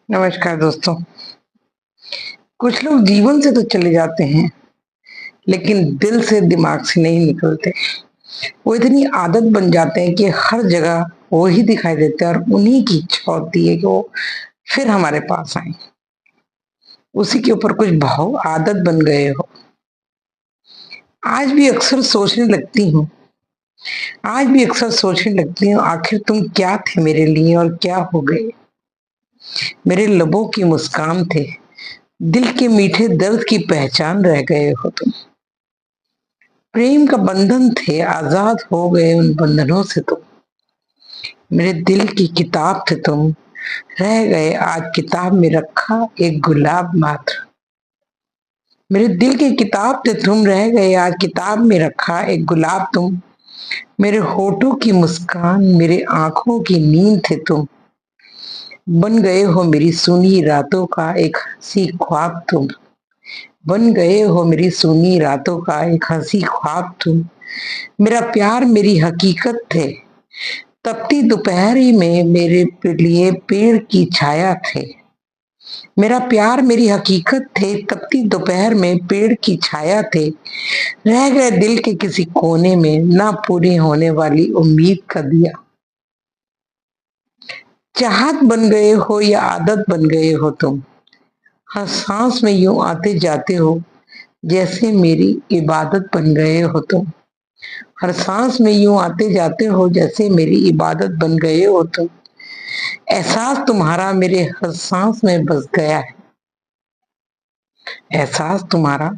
नमस्कार दोस्तों। कुछ लोग जीवन से तो चले जाते हैं, लेकिन दिल से दिमाग से नहीं निकलते। वो इतनी आदत बन जाते हैं कि हर जगह वो ही दिखाई देते हैं और उन्हीं की इच्छा होती है कि वो फिर हमारे पास आए। उसी के ऊपर कुछ भाव आदत बन गए हो। आज भी अक्सर सोचने लगती हूँ आज भी अक्सर सोचने लगती हूँ, आखिर तुम क्या थे मेरे लिए और क्या हो गए। मेरे लबों की मुस्कान थे, दिल के मीठे दर्द की पहचान रह गए हो तुम। प्रेम का बंधन थे, आजाद हो गए उन बंधनों से तुम। मेरे दिल की किताब थे तुम, रह गए आज किताब में रखा एक गुलाब मात्र। मेरे दिल की किताब थे तुम, रह गए आज किताब में रखा एक गुलाब तुम। मेरे होठों की मुस्कान, मेरे आंखों की नींद थे तुम। बन गए हो मेरी सुनी रातों का एक हंसी ख्वाब तुम। बन गए हो मेरी सुनी रातों का एक हंसी ख्वाब तुम। मेरा प्यार मेरी हकीकत थे, तपती दोपहरी में मेरे लिए पेड़ की छाया थे। मेरा प्यार मेरी हकीकत थे, तपती दोपहर में पेड़ की छाया थे। रह गए दिल के किसी कोने में ना पूरी होने वाली उम्मीद का दिया। चाहत बन गए हो या आदत बन गए हो तुम। हर सांस में यूं आते जाते हो, जैसे मेरी इबादत बन गए हो तुम। हर सांस में यूं आते जाते हो, जैसे मेरी इबादत बन गए हो तुम। एहसास तुम्हारा मेरे हर सांस में बस गया है। एहसास तुम्हारा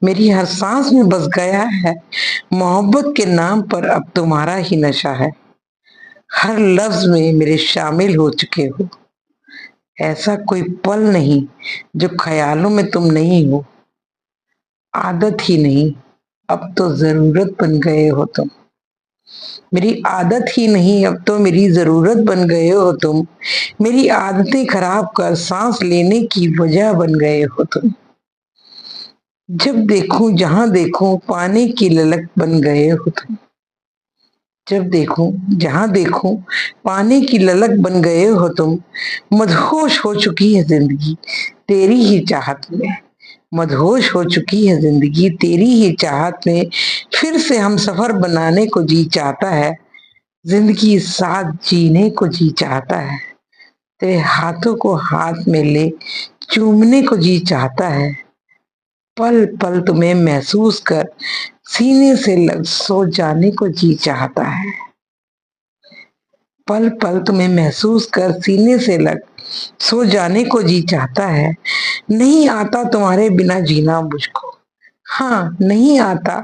मेरी हर सांस में बस गया है। मोहब्बत के नाम पर अब तुम्हारा ही नशा है। हर लफ्ज में मेरे शामिल हो चुके हो। ऐसा कोई पल नहीं जो ख्यालों में तुम नहीं हो। आदत ही नहीं, अब तो जरूरत बन गए हो तुम। मेरी आदत ही नहीं, अब तो मेरी जरूरत बन गए हो तुम। मेरी आदतें खराब कर सांस लेने की वजह बन गए हो तुम। जब देखूं जहां देखूं पानी की ललक बन गए हो तुम। जब देखूं जहां देखूं पानी की ललक बन गए हो तुम। मदहोश हो चुकी है जिंदगी तेरी ही चाहत में। मदहोश हो चुकी है जिंदगी तेरी ही चाहत में। फिर से हम सफर बनाने को जी चाहता है। जिंदगी साथ जीने को जी चाहता है। तेरे हाथों को हाथ में ले चूमने को जी चाहता है। पल पल तुम्हें महसूस कर सीने से लग सो जाने को जी चाहता है। पल पल तुम्हें महसूस कर सीने से लग सो जाने को जी चाहता है। नहीं आता तुम्हारे बिना जीना मुझको। हाँ, नहीं आता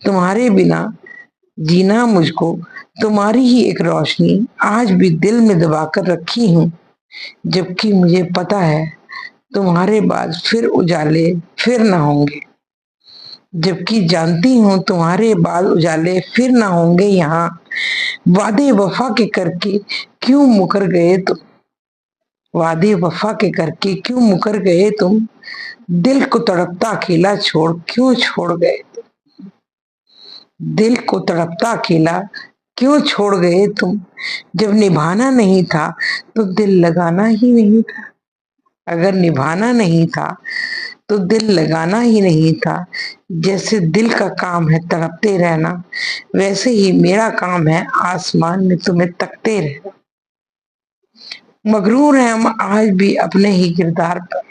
तुम्हारे बिना जीना मुझको। तुम्हारी ही एक रोशनी आज भी दिल में दबा कर रखी हूँ। जबकि मुझे पता है तुम्हारे बाद फिर उजाले फिर ना होंगे। जबकि जानती हूँ तुम्हारे बाद उजाले फिर ना होंगे यहाँ। वादे वफा के करके क्यों मुकर गए तुम। वादे वफा के करके क्यों मुकर गए तुम। दिल को तड़पता अकेला छोड़ क्यों छोड़ गए। दिल को तड़पता अकेला क्यों छोड़ गए तुम। जब निभाना नहीं था तो दिल लगाना ही नहीं था। अगर निभाना नहीं था तो दिल लगाना ही नहीं था। जैसे दिल का काम है तड़पते रहना, वैसे ही मेरा काम है आसमान में तुम्हें तकते रहना। मगरूर हैं हम आज भी अपने ही किरदार पर।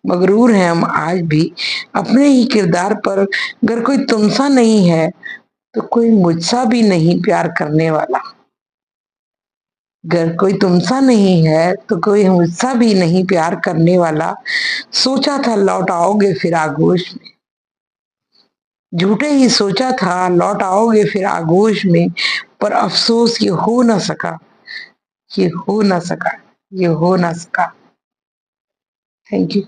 मगरूर हैं हम आज भी अपने ही किरदार पर। अगर कोई तुमसा नहीं है तो कोई मुझसा भी नहीं प्यार करने वाला। अगर कोई तुमसा नहीं है तो कोई मुझसा भी नहीं प्यार करने वाला। सोचा था लौट आओगे फिर आगोश में। झूठे ही सोचा था लौट आओगे फिर आगोश में। पर अफसोस ये हो ना सका। ये हो ना सका। ये हो ना सका। Thank you.